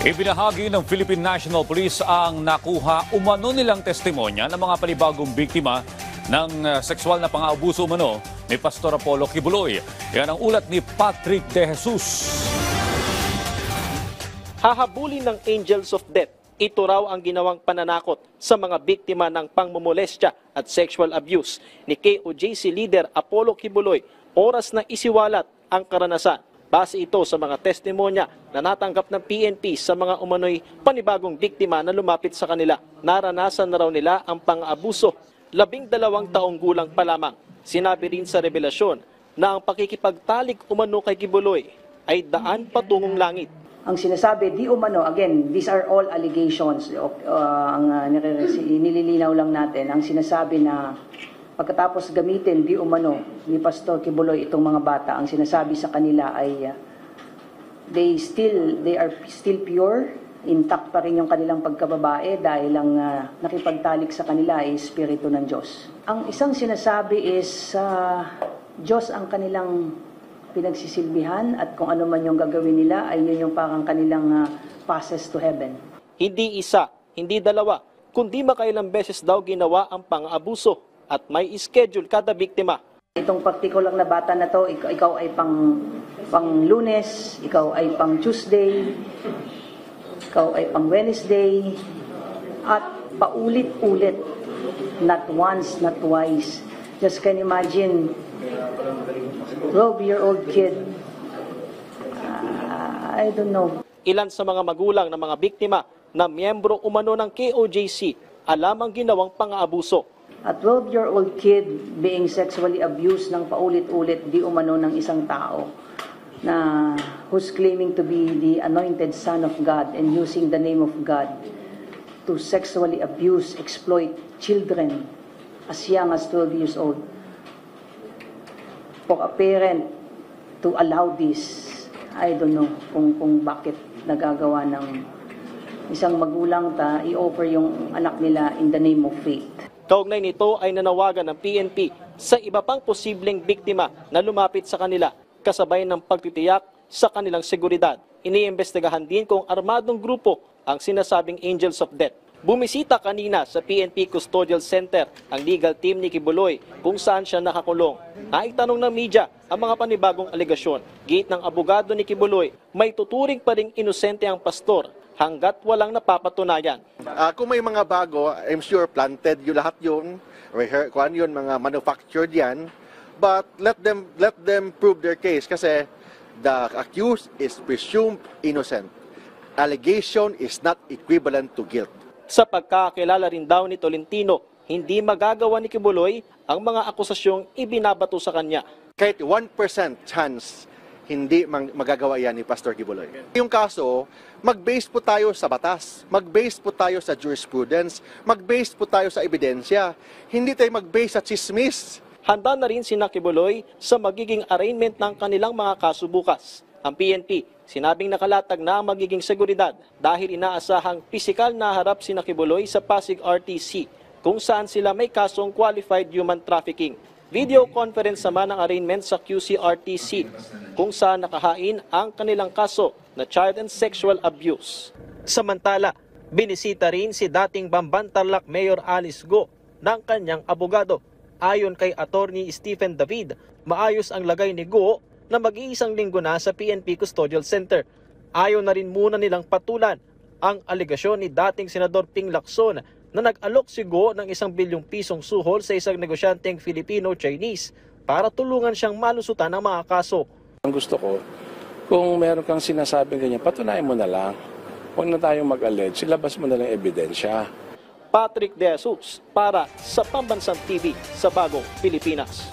Ibinahagi ng Philippine National Police ang nakuha umano nilang testimonya ng mga panibagong biktima ng sexual na pang-aabuso umano ni Pastor Apollo Kibuloy. Yan ang ulat ni Patrick De Jesus. Hahabulin ng Angels of Death. Ito raw ang ginawang pananakot sa mga biktima ng pangmomolestya at sexual abuse ni KOJC leader Apollo Kibuloy oras na isiwalat ang karanasan. Base ito sa mga testimonya na natanggap ng PNP sa mga umano'y panibagong biktima na lumapit sa kanila. Naranasan na raw nila ang pang-abuso. 12 taong gulang pa lamang. Sinabi rin sa revelasyon na ang pakikipagtalik umano kay Kibuloy ay daan patungong langit. Ang sinasabi, di umano, again, these are all allegations. Nililinaw lang natin. Ang sinasabi na pagkatapos gamitin, di umano, ni Pastor Kibuloy itong mga bata, ang sinasabi sa kanila ay they are still pure, intact pa rin yung kanilang pagkababae dahil ang nakipagtalik sa kanila ay Espiritu ng Diyos. Ang isang sinasabi is Diyos ang kanilang pinagsisilbihan at kung ano man yung gagawin nila ay yun yung parang kanilang passes to heaven. Hindi isa, hindi dalawa, kundi makailang beses daw ginawa ang pang-abuso at may schedule kada biktima. Itong particular na bata na to, ikaw ay pang Lunes, ikaw ay pang Tuesday, ikaw ay pang Wednesday, at paulit-ulit, not once, not twice. Just can imagine, 12-year-old kid, I don't know. Ilan sa mga magulang ng mga biktima na miyembro umano ng KOJC alam ang ginawang pang-aabuso. A 12-year-old kid being sexually abused ng paulit-ulit di umano ng isang tao na who's claiming to be the anointed son of God and using the name of God to sexually abuse, exploit children as young as 12 years old. For a parent to allow this, I don't know kung bakit nagagawa ng isang magulang i-offer yung anak nila in the name of faith. Kaugnay nito ay nanawagan ng PNP sa iba pang posibleng biktima na lumapit sa kanila kasabay ng pagtitiyak sa kanilang seguridad. Iniimbestigahan din kung armadong grupo ang sinasabing Angels of Death. Bumisita kanina sa PNP Custodial Center ang legal team ni Kibuloy kung saan siya nakakulong. Naitanong ng media ang mga panibagong alegasyon. Giit ng abogado ni Kibuloy, may tuturing pa ring inosente ang pastor hanggat walang napapatunayan. Kung may mga bago, I'm sure planted yung lahat yun, kung yun, mga manufactured yan, but let them prove their case kasi the accused is presumed innocent. Allegation is not equivalent to guilt. Sa pagkakilala rin daw ni Tolentino, hindi magagawa ni Kibuloy ang mga akusasyong ibinabato sa kanya. Kahit 1% chance, hindi magagawa yan ni Pastor Kibuloy. Yung kaso, mag-base po tayo sa batas, mag-base po tayo sa jurisprudence, mag-base po tayo sa ebidensya. Hindi tayo mag-base sa chismis. Handa na rin sina Kibuloy sa magiging arraignment ng kanilang mga kaso bukas. Ang PNP, sinabing nakalatag na ang magiging seguridad dahil inaasahang pisikal na harap sina Kibuloy sa Pasig RTC kung saan sila may kasong qualified human trafficking. Video conference naman ang arraignment sa QC-RTC kung saan nakahain ang kanilang kaso na child and sexual abuse. Samantala, binisita rin si dating Bamban-Tarlac Mayor Alice Go ng kanyang abogado. Ayon kay Attorney Stephen David, maayos ang lagay ni Go na mag-iisang linggo na sa PNP Custodial Center. Ayon na rin muna nilang patulan ang alegasyon ni dating Senador Ping Lacson na nag-alok si Go ng 1 bilyong pisong suhol sa isang negosyanteng Filipino-Chinese para tulungan siyang malusutan ng mga kaso. Ang gusto ko, kung meron kang sinasabing ganyan, patunayan mo na lang. Huwag na tayong mag-allege, silabas mo na lang ebidensya. Patrick De Jesus para sa Pambansang TV sa Bagong Pilipinas.